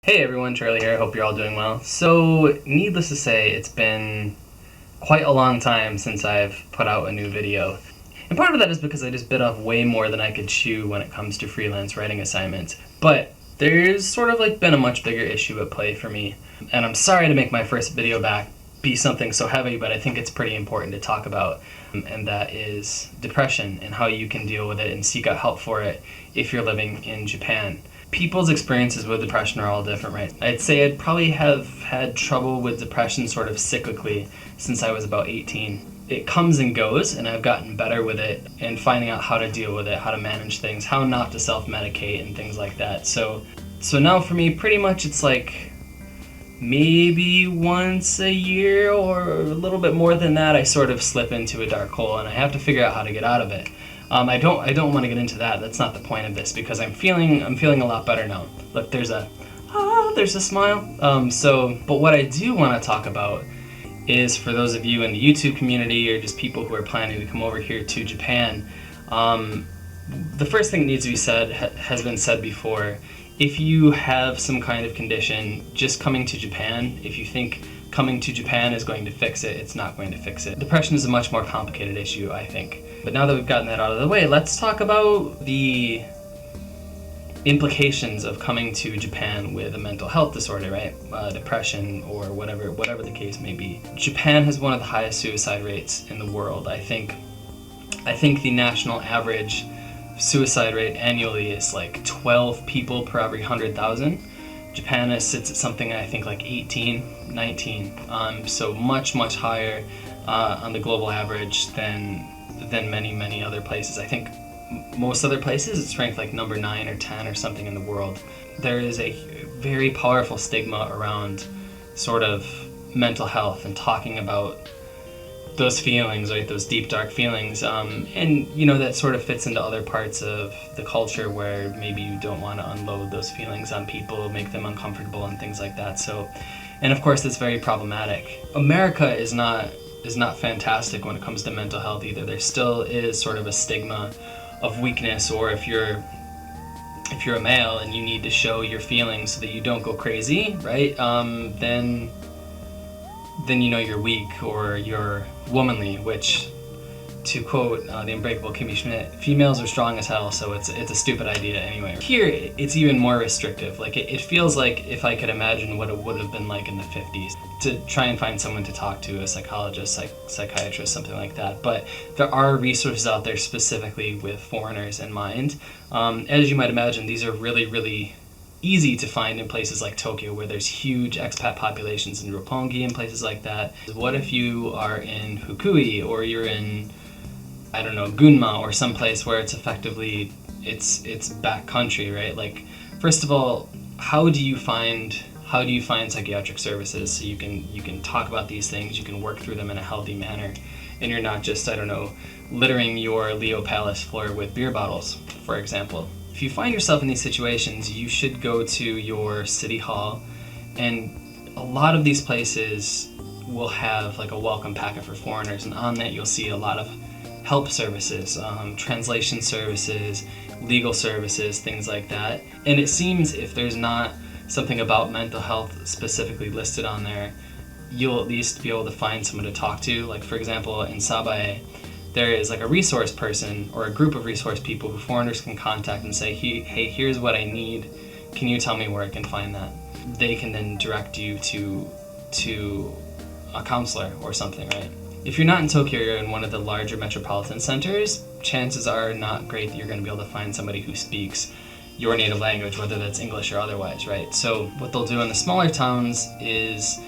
Hey everyone, Charlie here. I hope you're all doing well. So, needless to say, it's been quite a long time since I've put out a new video. And part of that is because I just bit off way more than I could chew when it comes to freelance writing assignments. But there's sort of been a much bigger issue at play for me. And I'm sorry to make my first video back be something so heavy, but I think it's pretty important to talk about. And that is depression and how you can deal with it and seek out help for it if you're living in Japan. People's experiences with depression are all different, right? I'd say I'd probably have had trouble with depression sort of cyclically since I was about 18. It comes and goes, and I've gotten better with it and finding out how to deal with it, how to manage things, how not to self-medicate and things like that. So now for me, pretty much it's maybe once a year or a little bit more than that, I sort of slip into a dark hole and I have to figure out how to get out of it. I don't want to get into that. That's not the point of this because I'm feeling a lot better now. Look, there's a smile. But what I do want to talk about is for those of you in the YouTube community or just people who are planning to come over here to Japan, the first thing that needs to be said has been said before. If you have some kind of condition, just coming to Japan, if you think coming to Japan is going to fix it, it's not going to fix it. Depression is a much more complicated issue, I think. But now that we've gotten that out of the way, let's talk about the implications of coming to Japan with a mental health disorder, right? Depression or whatever the case may be. Japan has one of the highest suicide rates in the world. I think the national average suicide rate annually is 12 people per every 100,000. Japan sits at something I think 18, 19, so much higher on the global average than many other places. I think most other places it's ranked number 9 or 10 or something in the world. There is a very powerful stigma around sort of mental health and talking about those feelings, right? Those deep, dark feelings. And that sort of fits into other parts of the culture where maybe you don't want to unload those feelings on people, make them uncomfortable and things like that. And of course that's very problematic. America is not fantastic when it comes to mental health either. There still is sort of a stigma of weakness, or if you're a male and you need to show your feelings so that you don't go crazy, right? Then you're weak or you're womanly, which, to quote the unbreakable Kimmy Schmidt, females are strong as hell, so it's a stupid idea anyway. Here, it's even more restrictive. It feels like if I could imagine what it would have been like in the 50s, to try and find someone to talk to, a psychologist, psychiatrist, something like that. But there are resources out there specifically with foreigners in mind. As you might imagine, these are really easy to find in places like Tokyo, where there's huge expat populations, in Roppongi and places like that. What if you are in Fukui, or you're in, I don't know, Gunma, or someplace where it's effectively it's back country, right? First of all, how do you find psychiatric services so you can talk about these things, you can work through them in a healthy manner, and you're not just, I don't know, littering your Leo Palace floor with beer bottles, for example. If you find yourself in these situations, you should go to your city hall, and a lot of these places will have a welcome packet for foreigners, and on that you'll see a lot of help services, translation services, legal services, things like that. And it seems if there's not something about mental health specifically listed on there, you'll at least be able to find someone to talk to. For example, in Sabae, there is a resource person or a group of resource people who foreigners can contact and say, hey, here's what I need. Can you tell me where I can find that? They can then direct you to a counselor or something, right? If you're not in Tokyo, you're in one of the larger metropolitan centers, chances are not great that you're going to be able to find somebody who speaks your native language, whether that's English or otherwise, right? So what they'll do in the smaller towns is,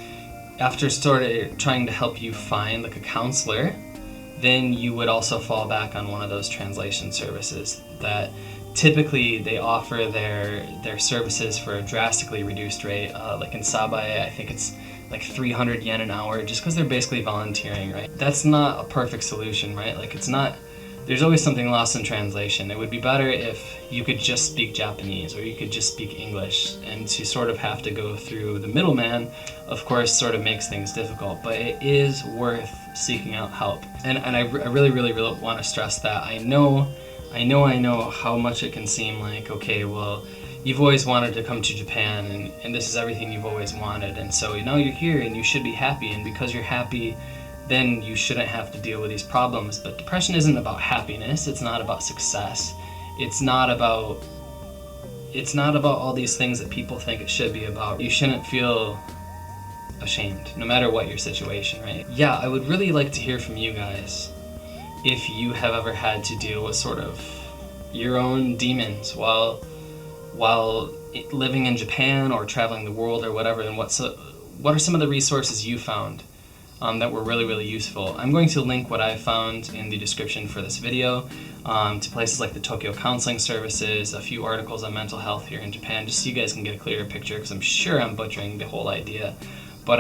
after sort of trying to help you find a counselor, then you would also fall back on one of those translation services that typically they offer their services for a drastically reduced rate. In Sabae, I think it's 300 yen an hour, just because they're basically volunteering, right? That's not a perfect solution, right? It's not, there's always something lost in translation. It would be better if you could just speak Japanese, or you could just speak English, and to sort of have to go through the middleman, of course, sort of makes things difficult, but it is worth seeking out help. And I really want to stress that. I know how much it can seem like, okay, well, you've always wanted to come to Japan, and this is everything you've always wanted, and so now you're here and you should be happy, and because you're happy, then you shouldn't have to deal with these problems. But depression isn't about happiness, it's not about success, it's not about all these things that people think it should be about. You shouldn't feel ashamed, no matter what your situation, right? Yeah, I would really like to hear from you guys if you have ever had to deal with sort of your own demons while living in Japan or traveling the world or whatever, and what are some of the resources you found that were really, really useful. I'm going to link what I found in the description for this video to places like the Tokyo Counseling Services, a few articles on mental health here in Japan, just so you guys can get a clearer picture, because I'm sure I'm butchering the whole idea. But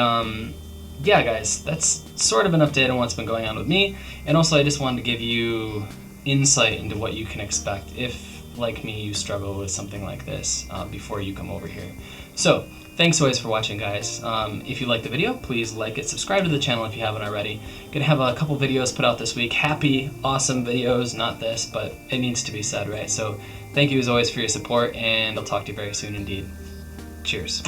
yeah, guys, that's sort of an update on what's been going on with me, and also I just wanted to give you insight into what you can expect if, like me, you struggle with something like this before you come over here. So, thanks always for watching, guys. If you liked the video, please like it, subscribe to the channel if you haven't already. Gonna have a couple videos put out this week. Happy, awesome videos, not this, but it needs to be said, right? So, thank you as always for your support, and I'll talk to you very soon indeed. Cheers.